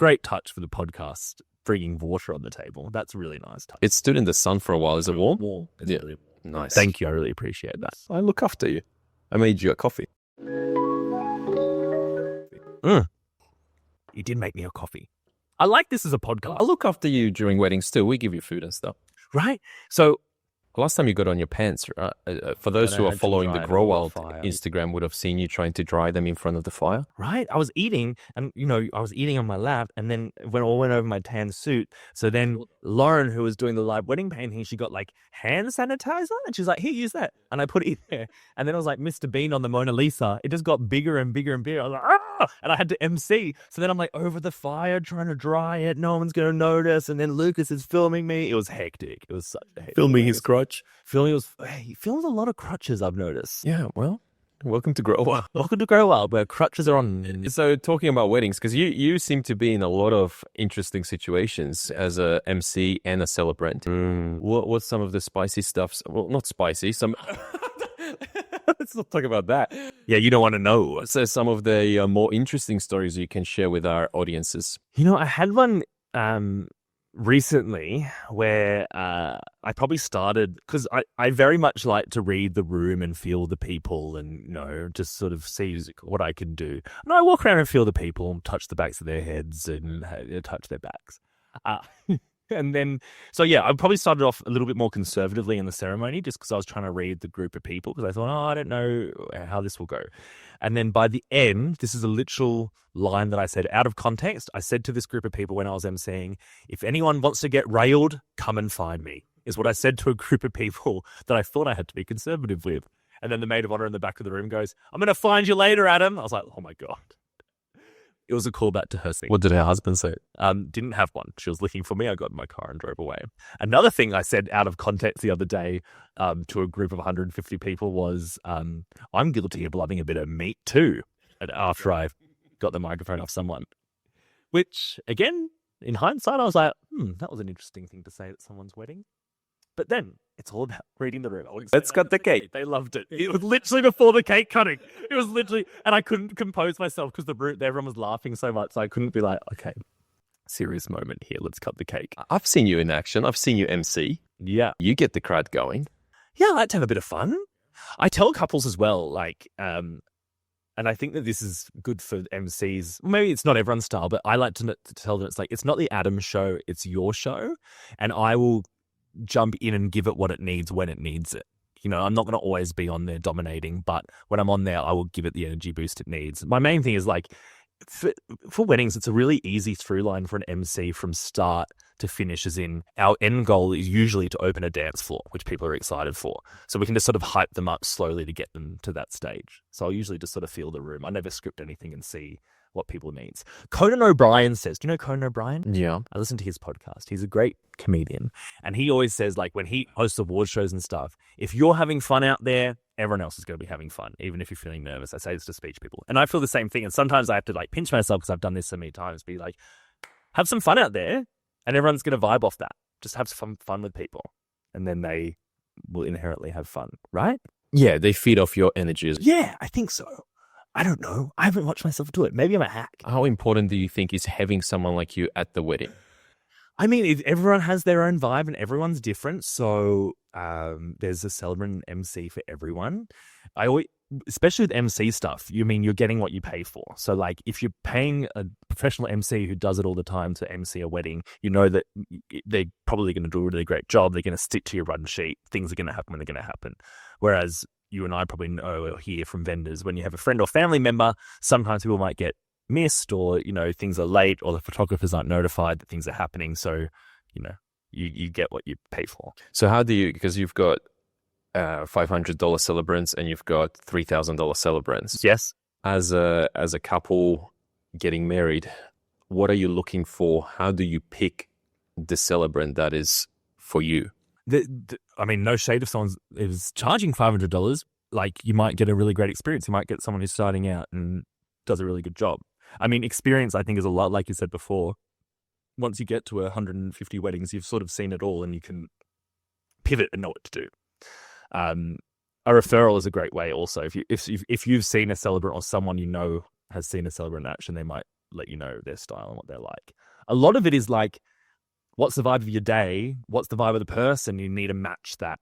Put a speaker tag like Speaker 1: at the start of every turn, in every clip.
Speaker 1: great touch for the podcast, bringing water on the table. That's a really nice touch.
Speaker 2: It stood in the sun for a while. Is it warm?
Speaker 1: Warm. It's
Speaker 2: Yeah.
Speaker 1: really
Speaker 2: Nice.
Speaker 1: Thank you. I really appreciate that.
Speaker 2: I look after you. I made you a coffee.
Speaker 1: You did make me a coffee. I like this as a podcast.
Speaker 2: I look after you during weddings too. We give you food and stuff.
Speaker 1: Right? So
Speaker 2: Last time you got on your pants, for those who are following the Grow Wild
Speaker 1: fire.
Speaker 2: Instagram would have seen you trying to dry them in front of the fire.
Speaker 1: right? I was eating, and I was eating on my lap, and then when all went over my tan suit. So then Lauren, who was doing the live wedding painting, she got like hand sanitizer, and she's like, "Here, use that." And I put it in there, and then I was like Mr. Bean on the Mona Lisa. It just got bigger and bigger and bigger. I was like, "Ah!" And I had to MC. So then I'm like over the fire trying to dry it. No one's gonna notice. And then Lucas is filming me. It was hectic. It was such a hectic.
Speaker 2: Filming his crotch.
Speaker 1: He films a lot of crutches, I've noticed.
Speaker 2: Yeah, well, welcome to Grow Wild.
Speaker 1: Welcome to Grow Wild, where crutches are on.
Speaker 2: So talking about weddings, because you seem to be in a lot of interesting situations as a MC and a celebrant. What's some of the spicy stuff? Well, not spicy. Some. Let's not talk about that.
Speaker 1: Yeah, you don't want to know.
Speaker 2: So some of the more interesting stories you can share with our audiences.
Speaker 1: I had one recently where I probably started, because I very much like to read the room and feel the people and, just sort of see what I can do. And I walk around and feel the people and touch the backs of their heads and touch their backs. And then, so yeah, I probably started off a little bit more conservatively in the ceremony just because I was trying to read the group of people because I thought, I don't know how this will go. And then by the end, this is a literal line that I said out of context. I said to this group of people when I was emceeing, if anyone wants to get railed, come and find me, is what I said to a group of people that I thought I had to be conservative with. And then the maid of honor in the back of the room goes, I'm going to find you later, Adam. I was like, oh my God. It was a callback to her thing.
Speaker 2: What did her husband say?
Speaker 1: Didn't have one. She was looking for me. I got in my car and drove away. Another thing I said out of context the other day to a group of 150 people was, I'm guilty of loving a bit of meat too. And after I got the microphone off someone, which again, in hindsight, I was like, that was an interesting thing to say at someone's wedding. But then it's all about reading the room.
Speaker 2: Let's cut the cake.
Speaker 1: They loved it. It was literally before the cake cutting. It was literally, and I couldn't compose myself because everyone was laughing so much. So I couldn't be like, okay, serious moment here. Let's cut the cake.
Speaker 2: I've seen you in action. I've seen you MC.
Speaker 1: Yeah.
Speaker 2: You get the crowd going.
Speaker 1: Yeah, I like to have a bit of fun. I tell couples as well, and I think that this is good for MCs. Maybe it's not everyone's style, but I like to tell them it's not the Adam show, it's your show. And I will jump in and give it what it needs when it needs it. I'm not going to always be on there dominating, but when I'm on there, I will give it the energy boost it needs. My main thing is for weddings, it's a really easy through line for an MC from start to finish, as in our end goal is usually to open a dance floor, which people are excited for. So we can just sort of hype them up slowly to get them to that stage. So I'll usually just sort of feel the room. I never script anything and see what people needs. Conan O'Brien says, do you know Conan O'Brien?
Speaker 2: Yeah.
Speaker 1: I listen to his podcast. He's a great comedian. And he always says, when he hosts award shows and stuff, if you're having fun out there, everyone else is going to be having fun, even if you're feeling nervous. I say this to speech people. And I feel the same thing. And sometimes I have to pinch myself because I've done this so many times, be like, have some fun out there and everyone's going to vibe off that. Just have some fun with people. And then they will inherently have fun, right?
Speaker 2: Yeah, they feed off your energies.
Speaker 1: Yeah, I think so. I don't know. I haven't watched myself do it. Maybe I'm a hack.
Speaker 2: How important do you think is having someone like you at the wedding?
Speaker 1: I mean, everyone has their own vibe and everyone's different. So there's a celebrant and MC for everyone. I always, especially with MC stuff, you're getting what you pay for. So if you're paying a professional MC who does it all the time to MC a wedding, you know that they're probably going to do a really great job. They're going to stick to your run sheet. Things are going to happen when they're going to happen. Whereas you and I probably know or hear from vendors, when you have a friend or family member, sometimes people might get missed or, things are late or the photographers aren't notified that things are happening. So, you get what you pay for.
Speaker 2: So how do you, because you've got $500 celebrants and you've got $3,000 celebrants.
Speaker 1: Yes.
Speaker 2: As a couple getting married, what are you looking for? How do you pick the celebrant that is for you?
Speaker 1: No shade if someone is charging $500, you might get a really great experience. You might get someone who's starting out and does a really good job. Experience, I think, is a lot, like you said before. Once you get to 150 weddings, you've sort of seen it all and you can pivot and know what to do. A referral is a great way also. If you've seen a celebrant or someone has seen a celebrant in action, they might let you know their style and what they're like. A lot of it is like, what's the vibe of your day? What's the vibe of the person? You need to match that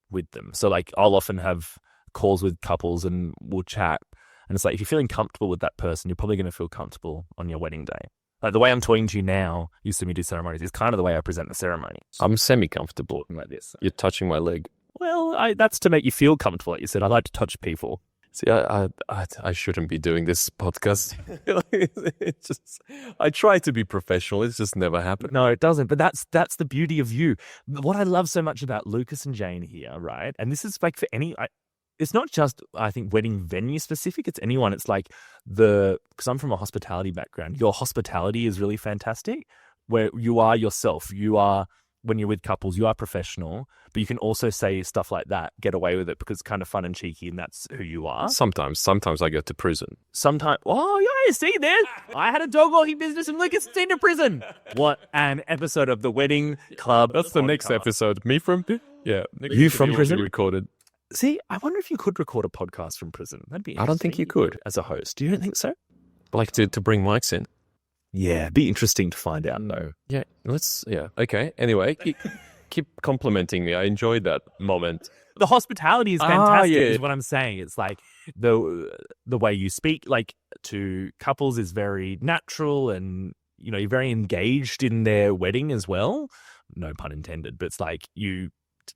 Speaker 1: with them. So like I'll often have calls with couples and we'll chat. And it's like, if you're feeling comfortable with that person, you're probably going to feel comfortable on your wedding day. Like the way I'm talking to you now, you see me do ceremonies, is kind of the way I present the ceremony.
Speaker 2: I'm semi-comfortable.
Speaker 1: Talking like this.
Speaker 2: You're touching my leg.
Speaker 1: Well, that's to make you feel comfortable. Like you said, I like to touch people.
Speaker 2: See, I shouldn't be doing this podcast. It's just, I try to be professional. It's just never happened.
Speaker 1: No, it doesn't. But that's the beauty of you. What I love so much about Lucas and Jane here, right? And this is like for it's not just, I think, wedding venue specific. It's anyone. It's like because I'm from a hospitality background. Your hospitality is really fantastic, where you are yourself. You are, when you're with couples, you are professional, but you can also say stuff like that, get away with it because it's kind of fun and cheeky, and that's who you are.
Speaker 2: Sometimes I go to prison.
Speaker 1: Yeah, see there? I had a dog walking business and Lucas sent to prison. What an episode of the Wedding Club.
Speaker 2: That's the next episode. Me from, yeah.
Speaker 1: You from prison?
Speaker 2: Recorded.
Speaker 1: See, I wonder if you could record a podcast from prison. That'd be interesting.
Speaker 2: I don't think you could.
Speaker 1: As a host. Do you don't think so?
Speaker 2: Like to bring mics in.
Speaker 1: Yeah, it'd be interesting to find out, though.
Speaker 2: Yeah, okay. Anyway, keep complimenting me. I enjoyed that moment.
Speaker 1: The hospitality is fantastic,
Speaker 2: yeah.
Speaker 1: is what I'm saying. It's like the way you speak, like to couples, is very natural, and you're very engaged in their wedding as well. No pun intended, but it's like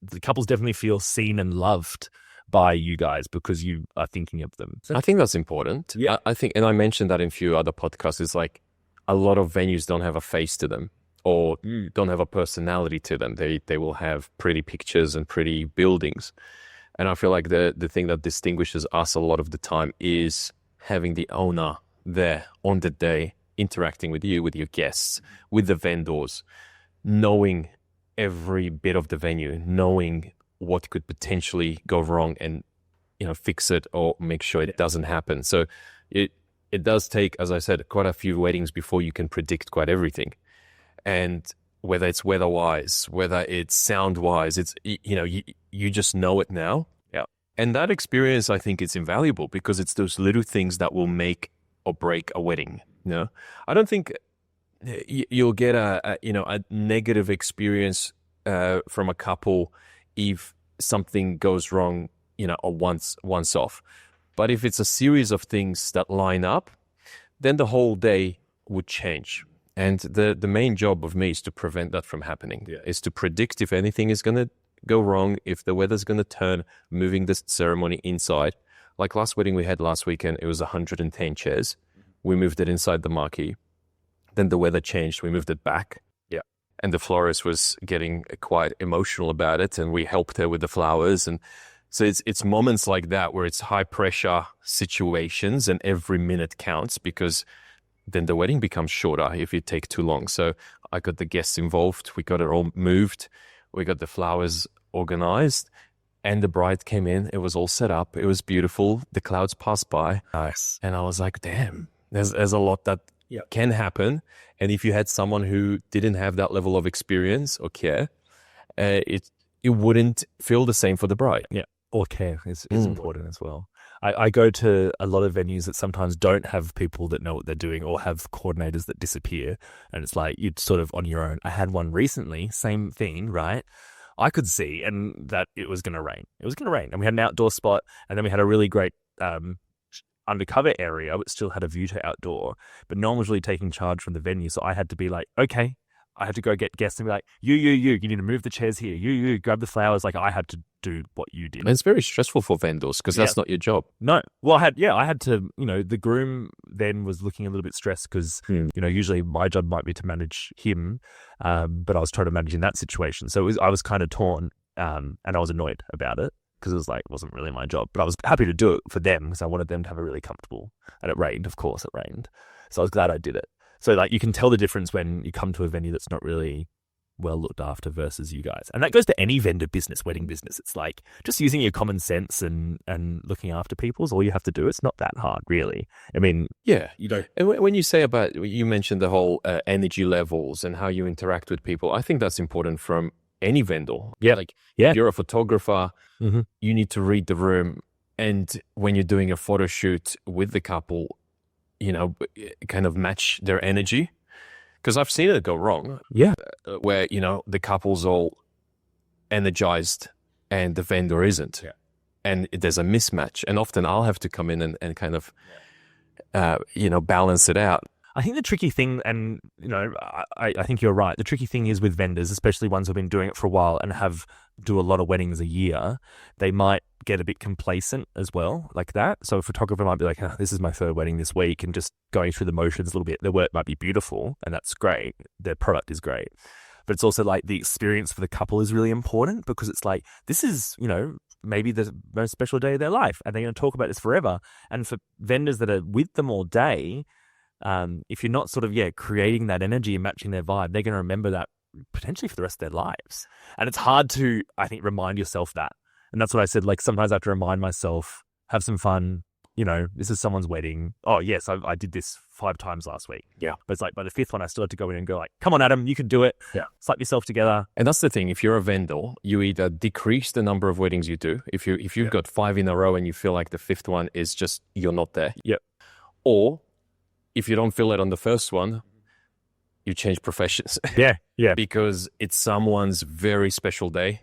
Speaker 1: the couples definitely feel seen and loved by you guys because you are thinking of them.
Speaker 2: I think that's important.
Speaker 1: Yeah.
Speaker 2: I think, and I mentioned that in a few other podcasts, it's like a lot of venues don't have a face to them or don't have a personality to them. They will have pretty pictures and pretty buildings. And I feel like the thing that distinguishes us a lot of the time is having the owner there on the day, interacting with you, with your guests, with the vendors, knowing every bit of the venue, knowing what could potentially go wrong and, fix it or make sure it doesn't happen. So it does take, as I said, quite a few weddings before you can predict quite everything. And whether it's weather-wise, whether it's sound-wise, it's, you just know it now.
Speaker 1: Yeah.
Speaker 2: And that experience, I think, is invaluable because it's those little things that will make or break a wedding. I don't think you'll get a negative experience from a couple if something goes wrong, or once off. But if it's a series of things that line up, then the whole day would change. And the main job of me is to prevent that from happening.
Speaker 1: Yeah.
Speaker 2: Is to predict if anything is going to go wrong, if the weather's going to turn, moving the ceremony inside. Like last wedding we had last weekend, it was 110 chairs. We moved it inside the marquee. Then the weather changed. We moved it back.
Speaker 1: Yeah.
Speaker 2: And the florist was getting quite emotional about it. And we helped her with the flowers. And so it's moments like that where it's high pressure situations and every minute counts because then the wedding becomes shorter if you take too long. So I got the guests involved. We got it all moved. We got the flowers organized. And the bride came in. It was all set up. It was beautiful. The clouds passed by.
Speaker 1: Nice.
Speaker 2: And I was like, damn, there's a lot that can happen. And if you had someone who didn't have that level of experience or care, it wouldn't feel the same for the bride.
Speaker 1: Yeah. Or care is important as well. I go to a lot of venues that sometimes don't have people that know what they're doing or have coordinators that disappear. And it's like you're sort of on your own. I had one recently, same thing, right? I could see and that it was going to rain. It was going to rain. And we had an outdoor spot and then we had a really great undercover area, but still had a view to outdoor. But no one was really taking charge from the venue. So I had to be like, okay, I had to go get guests and be like, you need to move the chairs here. You grab the flowers. Like I had to do what you did.
Speaker 2: And it's very stressful for vendors because that's not your job.
Speaker 1: No. Well, I had to, the groom then was looking a little bit stressed because, usually my job might be to manage him. But I was trying to manage in that situation. So I was kind of torn and I was annoyed about it because it wasn't really my job. But I was happy to do it for them because I wanted them to have a really comfortable, and it rained, of course it rained. So I was glad I did it. So like you can tell the difference when you come to a venue that's not really well looked after versus you guys. And that goes to any vendor business, wedding business. It's like just using your common sense and looking after people is all you have to do. It's not that hard, really. I mean,
Speaker 2: yeah, you don't. And when you say you mentioned the whole energy levels and how you interact with people, I think that's important from any vendor.
Speaker 1: Yeah.
Speaker 2: If you're a photographer, you need to read the room. And when you're doing a photo shoot with the couple, kind of match their energy. Because I've seen it go wrong.
Speaker 1: Yeah.
Speaker 2: Where, the couple's all energized and the vendor isn't. Yeah. And there's a mismatch. And often I'll have to come in and kind of, balance it out.
Speaker 1: I think the tricky thing, and, I think you're right. The tricky thing is with vendors, especially ones who've been doing it for a while and do a lot of weddings a year, they might get a bit complacent as well, like that. So a photographer might be like, this is my third wedding this week, and just going through the motions a little bit. Their work might be beautiful, and that's great. Their product is great. But it's also like the experience for the couple is really important, because it's like, this is, maybe the most special day of their life, and they're going to talk about this forever. And for vendors that are with them all day, if you're not sort of, creating that energy and matching their vibe, they're going to remember that potentially for the rest of their lives. And it's hard to, I think, remind yourself that. And that's what I said, like, sometimes I have to remind myself, have some fun, this is someone's wedding. Oh, yes, I did this 5 times last week.
Speaker 2: Yeah.
Speaker 1: But it's like by the 5th one, I still had to go in and go like, come on, Adam, you can do it. Yeah. Slap yourself together.
Speaker 2: And that's the thing. If you're a vendor, you either decrease the number of weddings you do. If you've got 5 in a row and you feel like the 5th one is just, you're not there.
Speaker 1: Yep.
Speaker 2: Or if you don't feel it on the first one, you change professions.
Speaker 1: Yeah.
Speaker 2: Because it's someone's very special day.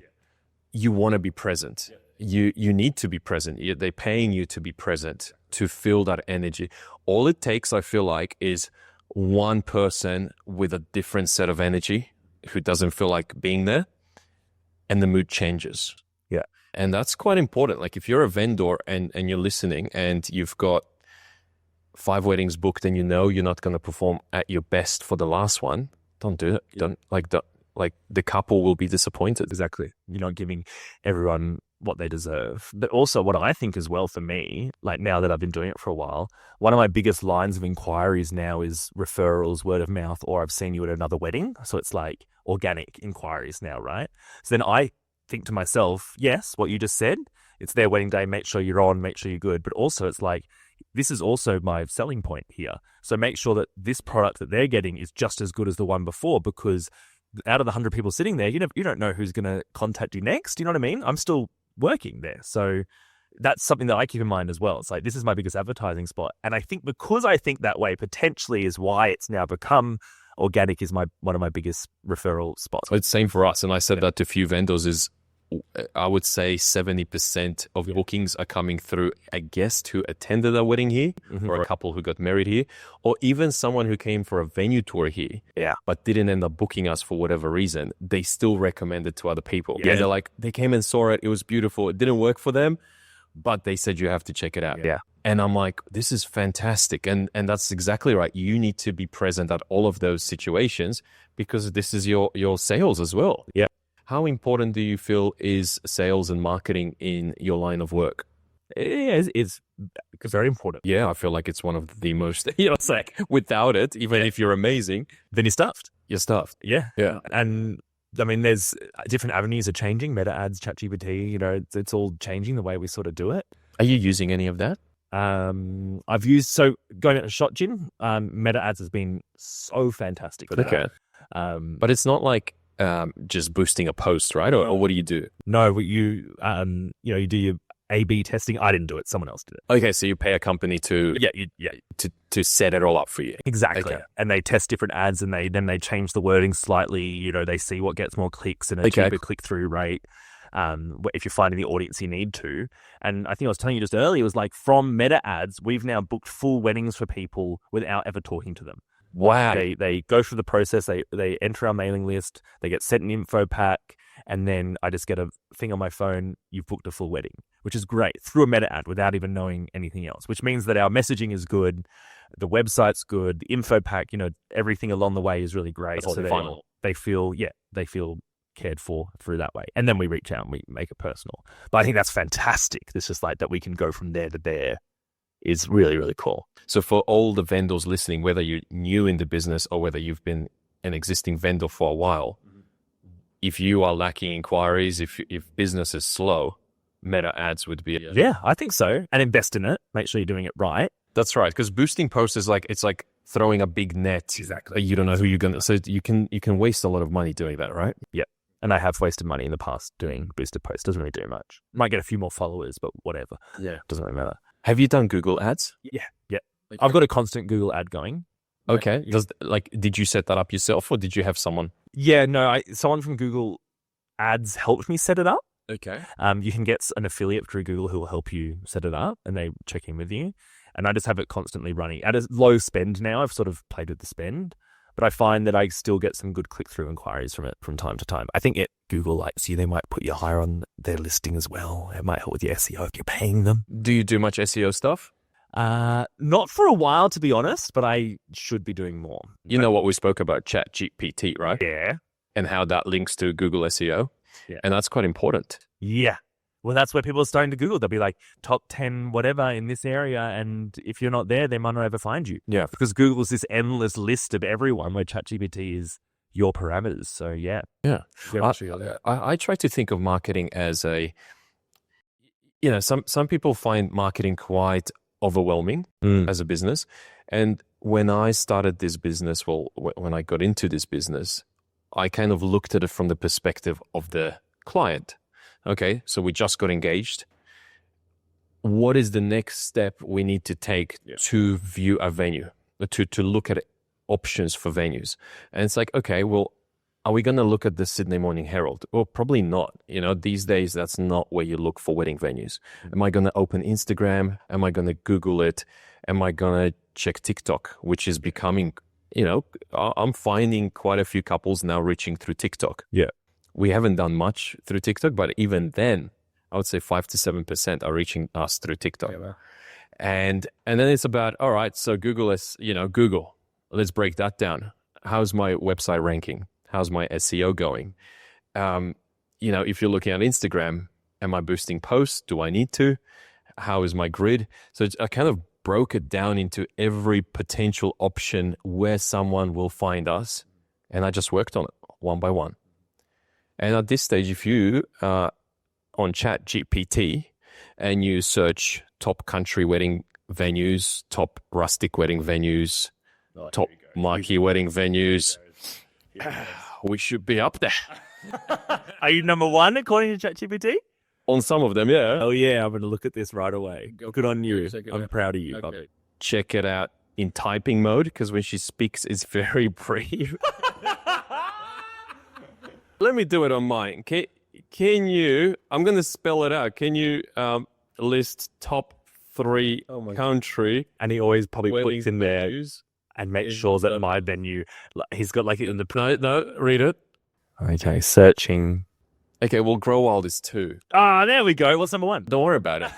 Speaker 2: You want to be present. You need to be present. They're paying you to be present, to feel that energy. All it takes, I feel like, is one person with a different set of energy who doesn't feel like being there, and the mood changes.
Speaker 1: Yeah.
Speaker 2: And that's quite important. Like, if you're a vendor and you're listening and you've got 5 weddings booked and you're not going to perform at your best for the last one, don't do it. Don't like the couple will be disappointed.
Speaker 1: Exactly. You're not giving everyone what they deserve. But also what I think as well for me, like now that I've been doing it for a while, one of my biggest lines of inquiries now is referrals, word of mouth, or I've seen you at another wedding. So it's like organic inquiries now, right? So then I think to myself, yes, what you just said, it's their wedding day, make sure you're on, make sure you're good. But also it's like, this is also my selling point here. So make sure that this product that they're getting is just as good as the one before, because out of the 100 people sitting there, you don't know who's going to contact you next. You know what I mean? I'm still working there. So that's something that I keep in mind as well. It's like, this is my biggest advertising spot. And I think because I think that way potentially is why it's now become organic is one of my biggest referral spots.
Speaker 2: It's same for us. And I said that to a few vendors is, I would say 70% of bookings are coming through a guest who attended a wedding here, or a couple who got married here, or even someone who came for a venue tour here, but didn't end up booking us for whatever reason. They still recommend it to other people. Yeah, they're like, they came and saw it. It was beautiful. It didn't work for them, but they said you have to check it out.
Speaker 1: Yeah.
Speaker 2: And I'm like, this is fantastic. And that's exactly right. You need to be present at all of those situations, because this is your sales as well.
Speaker 1: Yeah.
Speaker 2: How important do you feel is sales and marketing in your line of work?
Speaker 1: It's very important.
Speaker 2: Yeah, I feel like it's one of the most, it's like without it, even if you're amazing,
Speaker 1: then you're stuffed.
Speaker 2: You're stuffed.
Speaker 1: Yeah.
Speaker 2: Yeah.
Speaker 1: And I mean, there's different avenues are changing. Meta ads, ChatGPT, it's all changing the way we sort of do it.
Speaker 2: Are you using any of that?
Speaker 1: I've used, so going at a shot gin, Meta ads has been so fantastic.
Speaker 2: Okay. But it's not like, just boosting a post, right? Or what do you do?
Speaker 1: No, you do your A/B testing. I didn't do it. Someone else did it.
Speaker 2: Okay, so you pay a company to to set it all up for you.
Speaker 1: Exactly. Okay. And they test different ads, and they change the wording slightly. They see what gets more clicks and a cheaper click-through rate. If you're finding the audience you need to. And I think I was telling you just earlier, it was like from Meta ads, we've now booked full weddings for people without ever talking to them.
Speaker 2: Wow.
Speaker 1: They go through the process, they enter our mailing list, they get sent an info pack, and then I just get a thing on my phone, you've booked a full wedding, which is great, through a Meta ad without even knowing anything else, which means that our messaging is good, the website's good, the info pack, everything along the way is really great.
Speaker 2: That's so
Speaker 1: they feel cared for through that way. And then we reach out and we make it personal. But I think that's fantastic. It's just like that we can go from there to there. Is really, really cool.
Speaker 2: So for all the vendors listening, whether you're new in the business or whether you've been an existing vendor for a while, if you are lacking inquiries, if business is slow, Meta ads would be
Speaker 1: Yeah, I think so. And invest in it. Make sure you're doing it right.
Speaker 2: That's right. Because boosting posts is like, it's like throwing a big net.
Speaker 1: Exactly.
Speaker 2: You don't know who you're going to, so you can waste a lot of money doing that, right?
Speaker 1: Yeah. And I have wasted money in the past doing boosted posts. Doesn't really do much. Might get a few more followers, but whatever.
Speaker 2: Yeah.
Speaker 1: Doesn't really matter.
Speaker 2: Have you done Google ads?
Speaker 1: Yeah. I've got a constant Google ad going.
Speaker 2: Okay. Did you set that up yourself or did you have someone?
Speaker 1: Yeah, no, someone from Google Ads helped me set it up.
Speaker 2: Okay.
Speaker 1: You can get an affiliate through Google who will help you set it up, and they check in with you. And I just have it constantly running at a low spend now. I've sort of played with the spend, but I find that I still get some good click-through inquiries from it from time to time. I think Google likes you. They might put you higher on their listing as well. It might help with your SEO if you're paying them.
Speaker 2: Do you do much SEO stuff?
Speaker 1: Not for a while, to be honest, but I should be doing more.
Speaker 2: You know what we spoke about, ChatGPT, right?
Speaker 1: Yeah.
Speaker 2: And how that links to Google SEO.
Speaker 1: Yeah.
Speaker 2: And that's quite important.
Speaker 1: Yeah. Well, that's where people are starting to Google. They'll be like, top 10 whatever in this area. And if you're not there, they might not ever find you.
Speaker 2: Yeah.
Speaker 1: Because Google's this endless list of everyone where ChatGPT is your parameters. So, yeah.
Speaker 2: Yeah. I try to think of marketing as some people find marketing quite overwhelming as a business. And when I started this business, when I got into this business, I kind of looked at it from the perspective of the client. Okay, so we just got engaged. What is the next step we need to take to view a venue, to look at options for venues? And it's like, okay, well, are we going to look at the Sydney Morning Herald? Well, probably not. These days, that's not where you look for wedding venues. Am I going to open Instagram? Am I going to Google it? Am I going to check TikTok, which is becoming, I'm finding quite a few couples now reaching through TikTok.
Speaker 1: Yeah.
Speaker 2: We haven't done much through TikTok, but even then, I would say 5 to 7% are reaching us through TikTok. Yeah, wow. And then it's about, all right, so Google, let's break that down. How's my website ranking? How's my SEO going? If you're looking at Instagram, am I boosting posts? Do I need to? How is my grid? So I kind of broke it down into every potential option where someone will find us. And I just worked on it one by one. And at this stage, if you on ChatGPT and you search top country wedding venues, top rustic wedding venues, top marquee wedding venues, we should be up there.
Speaker 1: Are you number one according to ChatGPT?
Speaker 2: On some of them, yeah.
Speaker 1: Oh, yeah. I'm going to look at this right away. Good on you. I'm proud of you.
Speaker 2: Okay. Check it out in typing mode because when she speaks, it's very brief. Let me do it on mine. Can you, I'm going to spell it out. Can you list top 3 country?
Speaker 1: And he always probably puts in there and makes sure that my venue, he's got like it in the...
Speaker 2: No, read it.
Speaker 1: Okay, searching.
Speaker 2: Okay, well, Grow Wild is 2.
Speaker 1: Ah, there we go. What's number 1?
Speaker 2: Don't worry about it.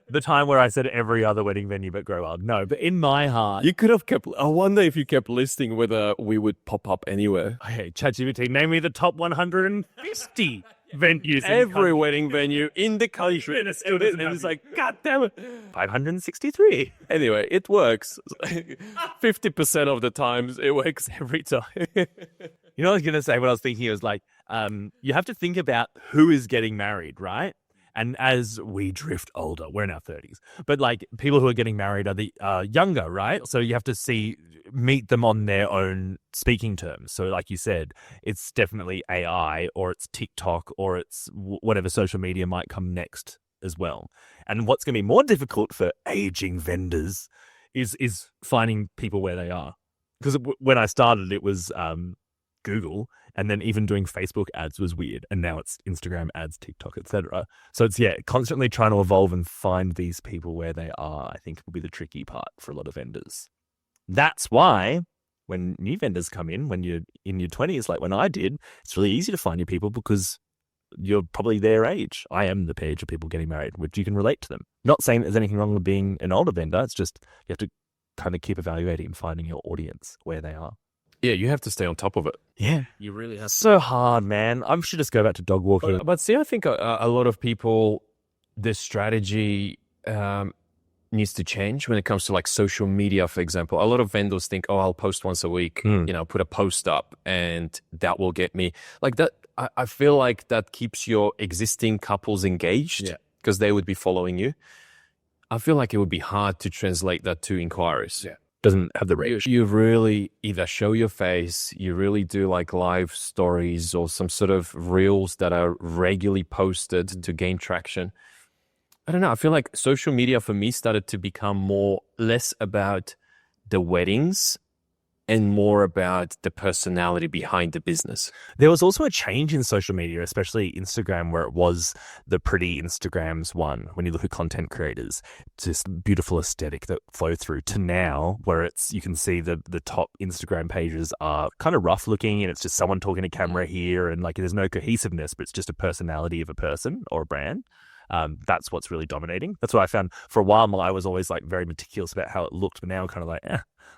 Speaker 1: The time where I said every other wedding venue but Grow Wild. No, but in my heart...
Speaker 2: You could have kept... I wonder if you kept listing whether we would pop up anywhere.
Speaker 1: Hey, ChatGPT, name me the top 150 venues.
Speaker 2: Every wedding venue in the country.
Speaker 1: And it's like, God damn it. 563.
Speaker 2: Anyway, it works. 50% of the times, it works every time.
Speaker 1: You know what I was going to say? What I was thinking was like, you have to think about who is getting married, right? And as we drift older, we're in our 30s, but like people who are getting married are the younger, right? So you have to meet them on their own speaking terms. So like you said, it's definitely AI or it's TikTok or it's whatever social media might come next as well. And what's going to be more difficult for aging vendors is finding people where they are. Because when I started, it was Google, and then even doing Facebook ads was weird, and now it's Instagram ads, TikTok, etc. So it's constantly trying to evolve and find these people where they are. I think will be the tricky part for a lot of vendors. That's why when new vendors come in, when you're in your 20s, like when I did, it's really easy to find your people because you're probably their age. I am the page of people getting married, which you can relate to them. Not saying there's anything wrong with being an older vendor. It's just you have to kind of keep evaluating and finding your audience where they are.
Speaker 2: Yeah, you have to stay on top of it.
Speaker 1: Yeah.
Speaker 2: You really have to.
Speaker 1: So hard, man. I should just go back to dog walking.
Speaker 2: But see, I think a lot of people, the strategy needs to change when it comes to like social media, for example. A lot of vendors think, I'll post once a week, put a post up and that will get me. Like that, I feel like that keeps your existing couples engaged because they would be following you. I feel like it would be hard to translate that to inquiries.
Speaker 1: Yeah. Doesn't have the reach.
Speaker 2: You really either show your face, you really do like live stories or some sort of reels that are regularly posted to gain traction. I don't know. I feel like social media for me started to become less about the weddings and more about the personality behind the business.
Speaker 1: There was also a change in social media, especially Instagram, where it was the pretty Instagrams one. When you look at content creators, it's this beautiful aesthetic that flow through to now, where you can see the top Instagram pages are kind of rough looking, and it's just someone talking to camera here, and like there's no cohesiveness, but it's just a personality of a person or a brand. That's what's really dominating. That's what I found. For a while, I was always like very meticulous about how it looked, but now I'm kind of like,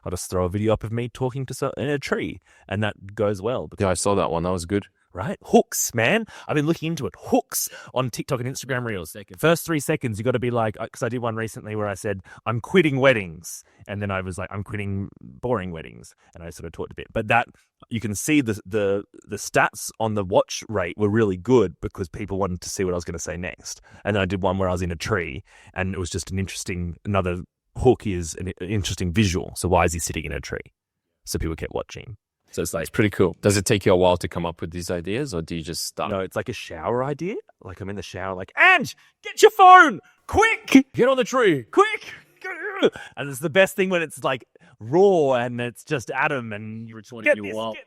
Speaker 1: I'll just throw a video up of me talking to in a tree, and that goes well.
Speaker 2: Yeah, I saw that one. That was good.
Speaker 1: Right? Hooks, man. I've been looking into it. Hooks on TikTok and Instagram Reels. First 3 seconds, you got to be like, because I did one recently where I said, I'm quitting weddings. And then I was like, I'm quitting boring weddings. And I sort of talked a bit. But that, you can see the stats on the watch rate were really good because people wanted to see what I was going to say next. And then I did one where I was in a tree, and it was just another hook is an interesting visual. So why is he sitting in a tree? So people kept watching. So it's
Speaker 2: pretty cool. Does it take you a while to come up with these ideas, or do you just start?
Speaker 1: No, it's like a shower idea. Like I'm in the shower, like, Ange, get your phone, quick,
Speaker 2: Get on the tree.
Speaker 1: quick. And it's the best thing when it's like raw and it's just Adam and
Speaker 2: You're
Speaker 1: get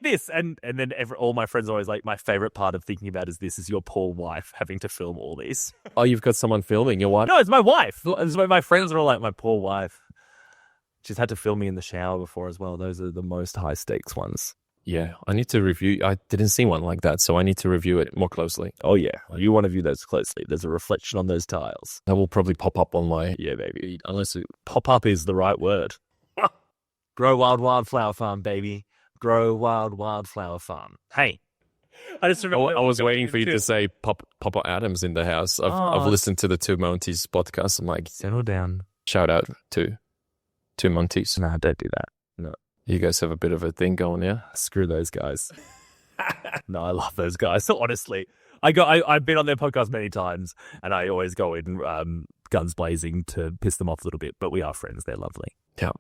Speaker 1: this. And then all my friends are always like, my favorite part of thinking about is your poor wife having to film all these.
Speaker 2: Oh, you've got someone filming your wife?
Speaker 1: No, it's my wife. It's my friends are all like, my poor wife. She's had to film me in the shower before as well. Those are the most high stakes ones.
Speaker 2: Yeah, I need to review. I didn't see one like that, so I need to review it more closely.
Speaker 1: Oh, yeah. You want to view those closely. There's a reflection on those tiles.
Speaker 2: That will probably pop up on my...
Speaker 1: Yeah, baby. Unless pop up is the right word. Grow wild wildflower farm, baby. Grow wild wildflower farm. Hey. I just remember...
Speaker 2: I was waiting for you to say Papa Adam's in the house. I've listened to the Two Monties podcast. I'm like...
Speaker 1: Settle down.
Speaker 2: Shout out to Two Monties.
Speaker 1: Nah, don't do that. No.
Speaker 2: You guys have a bit of a thing going, yeah?
Speaker 1: Screw those guys. No, I love those guys. So honestly, I've been on their podcast many times, and I always go in guns blazing to piss them off a little bit. But we are friends. They're lovely.
Speaker 2: Yeah,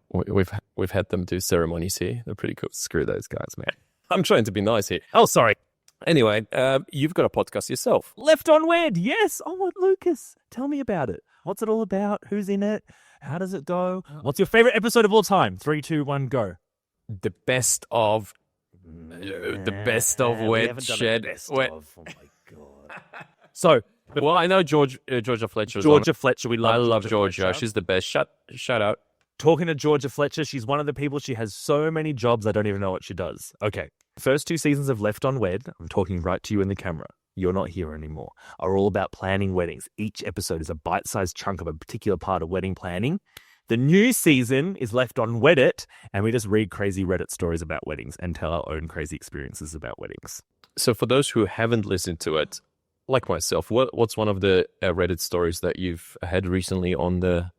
Speaker 2: we've had them do ceremonies here. They're pretty cool.
Speaker 1: Screw those guys, man.
Speaker 2: I'm trying to be nice here.
Speaker 1: Oh, sorry.
Speaker 2: Anyway, you've got a podcast yourself.
Speaker 1: Left on Wed. Yes. Oh, Lucas, tell me about it. What's it all about? Who's in it? How does it go? What's your favorite episode of all time? 3, 2, 1, go.
Speaker 2: The best of Wed Shed.
Speaker 1: Oh my god. So,
Speaker 2: well, I know Georgia Fletcher.
Speaker 1: Georgia Fletcher, we love.
Speaker 2: I love
Speaker 1: Georgia.
Speaker 2: Georgia. She's the best. Shout out.
Speaker 1: Talking to Georgia Fletcher, she's one of the people. She has so many jobs. I don't even know what she does. Okay, first 2 seasons of Left on Wed. I'm talking right to you in the camera. You're not here anymore. Are all about planning weddings. Each episode is a bite-sized chunk of a particular part of wedding planning. The new season is Left on Reddit, and we just read crazy Reddit stories about weddings and tell our own crazy experiences about weddings.
Speaker 2: So for those who haven't listened to it, like myself, what's one of the Reddit stories that you've had recently on the...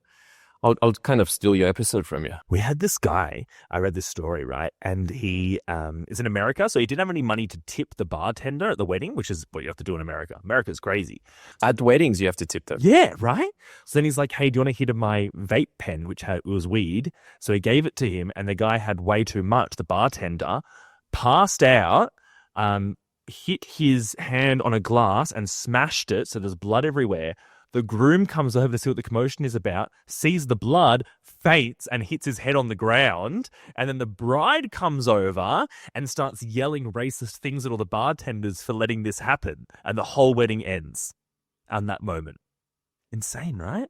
Speaker 2: I'll kind of steal your episode from you.
Speaker 1: We had this guy, I read this story, right? And he is in America, so he didn't have any money to tip the bartender at the wedding, which is what you have to do in America. America's crazy.
Speaker 2: At weddings, you have to tip them.
Speaker 1: Yeah, right? So then he's like, hey, do you want a hit of my vape pen, which was weed? So he gave it to him, and the guy had way too much. The bartender passed out, hit his hand on a glass and smashed it, so there's blood everywhere. The groom comes over to see what the commotion is about, sees the blood, faints, and hits his head on the ground. And then the bride comes over and starts yelling racist things at all the bartenders for letting this happen. And the whole wedding ends on that moment. Insane, right?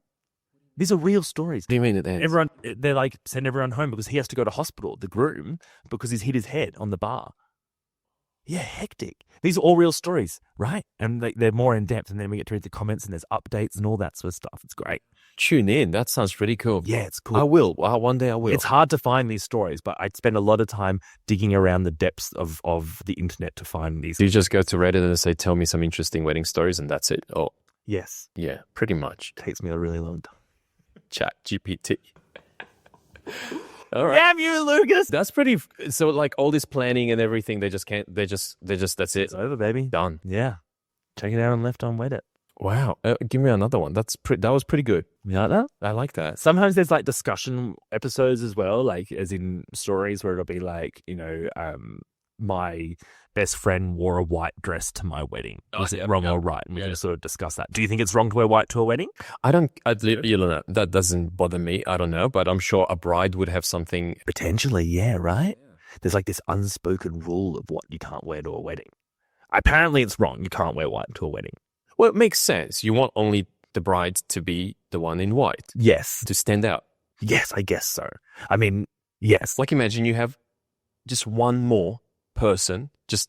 Speaker 1: These are real stories.
Speaker 2: What do you mean it ends?
Speaker 1: They're like, send everyone home because he has to go to hospital, the groom, because he's hit his head on the bar. Yeah, hectic. These are all real stories, right? And they're more in depth, and then we get to read the comments, and there's updates and all that sort of stuff. It's great.
Speaker 2: Tune in. That sounds pretty cool.
Speaker 1: Yeah, it's cool.
Speaker 2: I will. One day I will.
Speaker 1: It's hard to find these stories, but I spend a lot of time digging around the depths of the internet to find these.
Speaker 2: Do you just go to Reddit and say, tell me some interesting wedding stories, and that's it? Oh,
Speaker 1: yes.
Speaker 2: Yeah, pretty much.
Speaker 1: Takes me a really long time.
Speaker 2: Chat GPT. All right.
Speaker 1: Damn you, Lucas.
Speaker 2: That's pretty. So, like all this planning and everything, they just can't. They just. That's it.
Speaker 1: It's over, baby.
Speaker 2: Done.
Speaker 1: Yeah. Check it out on Left on Reddit.
Speaker 2: Wow. Give me another one. That was pretty good.
Speaker 1: You like that?
Speaker 2: I like that.
Speaker 1: Sometimes there's like discussion episodes as well, like as in stories where it'll be like, my best friend wore a white dress to my wedding. Was it wrong or right? And we can sort of discuss that. Do you think it's wrong to wear white to a wedding?
Speaker 2: You don't know. That doesn't bother me. I don't know, but I'm sure a bride would have something.
Speaker 1: Potentially, yeah, right? There's like this unspoken rule of what you can't wear to a wedding. Apparently it's wrong. You can't wear white to a wedding.
Speaker 2: Well, it makes sense. You want only the bride to be the one in white.
Speaker 1: Yes.
Speaker 2: To stand out.
Speaker 1: Yes, I guess so. I mean, yes.
Speaker 2: Like imagine you have just one more person, just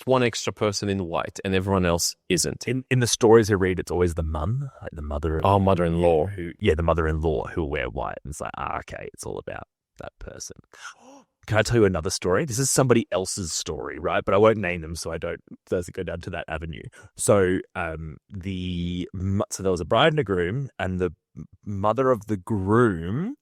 Speaker 2: one extra person in white and everyone else isn't.
Speaker 1: In the stories I read, it's always the mum, like the mother.
Speaker 2: Oh, mother-in-law.
Speaker 1: The mother-in-law who will wear white. And it's like, okay, it's all about that person. Can I tell you another story? This is somebody else's story, right? But I won't name them so it doesn't go down to that avenue. So so there was a bride and a groom, and the mother of the groom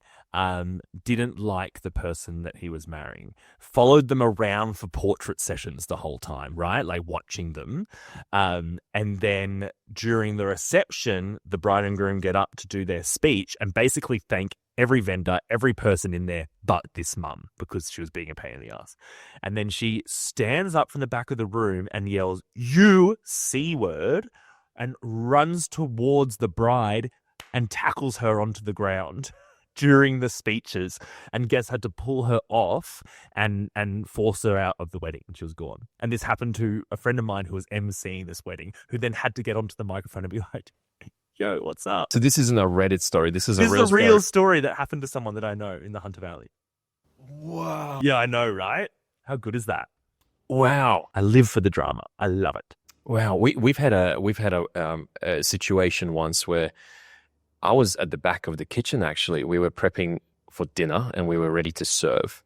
Speaker 1: didn't like the person that he was marrying, followed them around for portrait sessions the whole time, right? Like watching them. And then during the reception, the bride and groom get up to do their speech and basically thank every vendor, every person in there but this mum because she was being a pain in the ass. And then she stands up from the back of the room and yells, "You C-word," and runs towards the bride and tackles her onto the ground during the speeches, and Guess had to pull her off and force her out of the wedding, and she was gone. And this happened to a friend of mine who was emceeing this wedding, who then had to get onto the microphone and be like, "Yo, what's up?"
Speaker 2: So this isn't a Reddit story. This is a
Speaker 1: real story that happened to someone that I know in the Hunter Valley. Wow. Yeah, I know, right? How good is that?
Speaker 2: Wow.
Speaker 1: I live for the drama. I love it.
Speaker 2: Wow. We've had a situation once where I was at the back of the kitchen, actually. We were prepping for dinner and we were ready to serve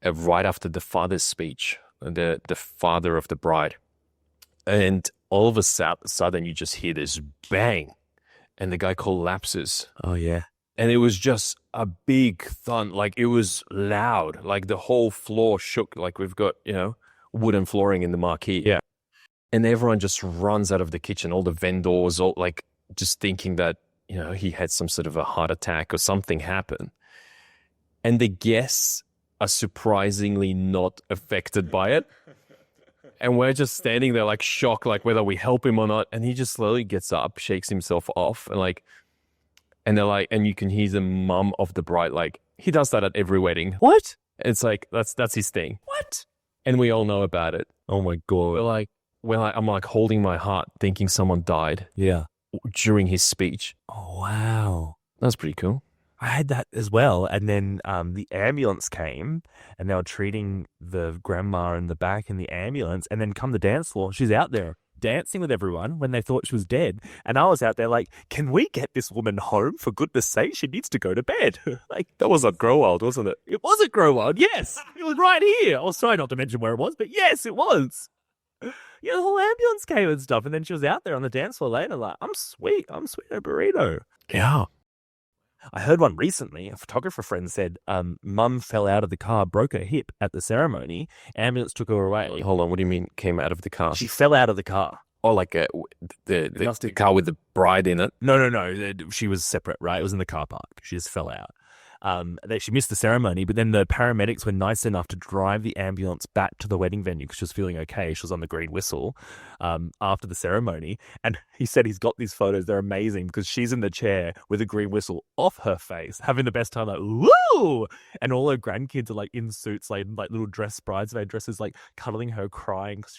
Speaker 2: right after the father's speech, the father of the bride. And all of a sudden, you just hear this bang and the guy collapses.
Speaker 1: Oh, yeah.
Speaker 2: And it was just a big thud. Like, it was loud. Like, the whole floor shook. Like, we've got, wooden flooring in the marquee.
Speaker 1: Yeah.
Speaker 2: And everyone just runs out of the kitchen. All the vendors, just thinking that, he had some sort of a heart attack or something happened. And the guests are surprisingly not affected by it. And we're just standing there like shocked, like whether we help him or not. And he just slowly gets up, shakes himself off, and they're like, and you can hear the mum of the bride, like, he does that at every wedding.
Speaker 1: What?
Speaker 2: It's like, that's his thing.
Speaker 1: What?
Speaker 2: And we all know about it.
Speaker 1: Oh my God.
Speaker 2: I'm like holding my heart thinking someone died.
Speaker 1: Yeah.
Speaker 2: During his speech.
Speaker 1: Oh, wow.
Speaker 2: That's pretty cool.
Speaker 1: I had that as well. And then the ambulance came and they were treating the grandma in the back in the ambulance. And then come the dance floor, she's out there dancing with everyone when they thought she was dead. And I was out there like, can we get this woman home? For goodness sake, she needs to go to bed.
Speaker 2: That was at Grow-Wild, wasn't it?
Speaker 1: It was at Grow-Wild, yes. It was right here. I was sorry not to mention where it was, but yes, it was. The whole ambulance came and stuff. And then she was out there on the dance floor later like, I'm sweet a burrito.
Speaker 2: Yeah.
Speaker 1: I heard one recently. A photographer friend said mum fell out of the car, broke her hip at the ceremony. Ambulance took her away.
Speaker 2: Hold on. What do you mean came out of the car?
Speaker 1: She fell out of the car.
Speaker 2: Oh, like the car with the bride in it?
Speaker 1: No. She was separate, right? It was in the car park. She just fell out. She missed the ceremony, but then the paramedics were nice enough to drive the ambulance back to the wedding venue because she was feeling okay. She was on the green whistle after the ceremony. And he said he's got these photos. They're amazing because she's in the chair with a green whistle off her face, having the best time, like, woo! And all her grandkids are like in suits, like little bridesmaid dresses, like cuddling her, crying because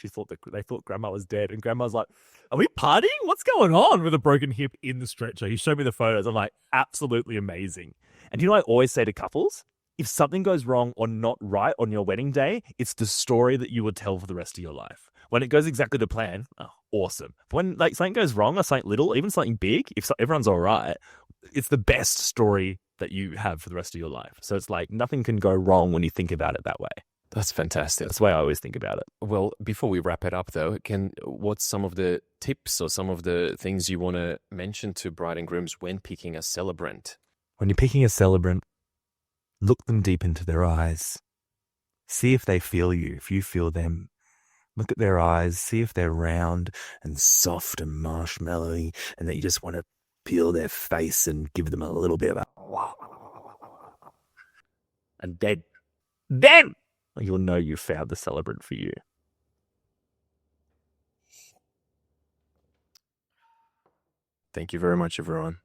Speaker 1: they thought grandma was dead. And grandma's like, are we partying? What's going on? With a broken hip in the stretcher. He showed me the photos. I'm like, absolutely amazing. And I always say to couples, if something goes wrong or not right on your wedding day, it's the story that you will tell for the rest of your life. When it goes exactly to plan, awesome. But when something goes wrong or something little, even something big, if everyone's all right, it's the best story that you have for the rest of your life. So it's like nothing can go wrong when you think about it that way.
Speaker 2: That's fantastic.
Speaker 1: That's the way I always think about it.
Speaker 2: Well, before we wrap it up, though, what's some of the tips or some of the things you want to mention to bride and grooms when picking a celebrant?
Speaker 1: When you're picking a celebrant, look them deep into their eyes. See if they feel you, if you feel them. Look at their eyes, see if they're round and soft and marshmallowy and that you just want to peel their face and give them a little bit of a... And then You'll know you found the celebrant for you.
Speaker 2: Thank you very much, everyone.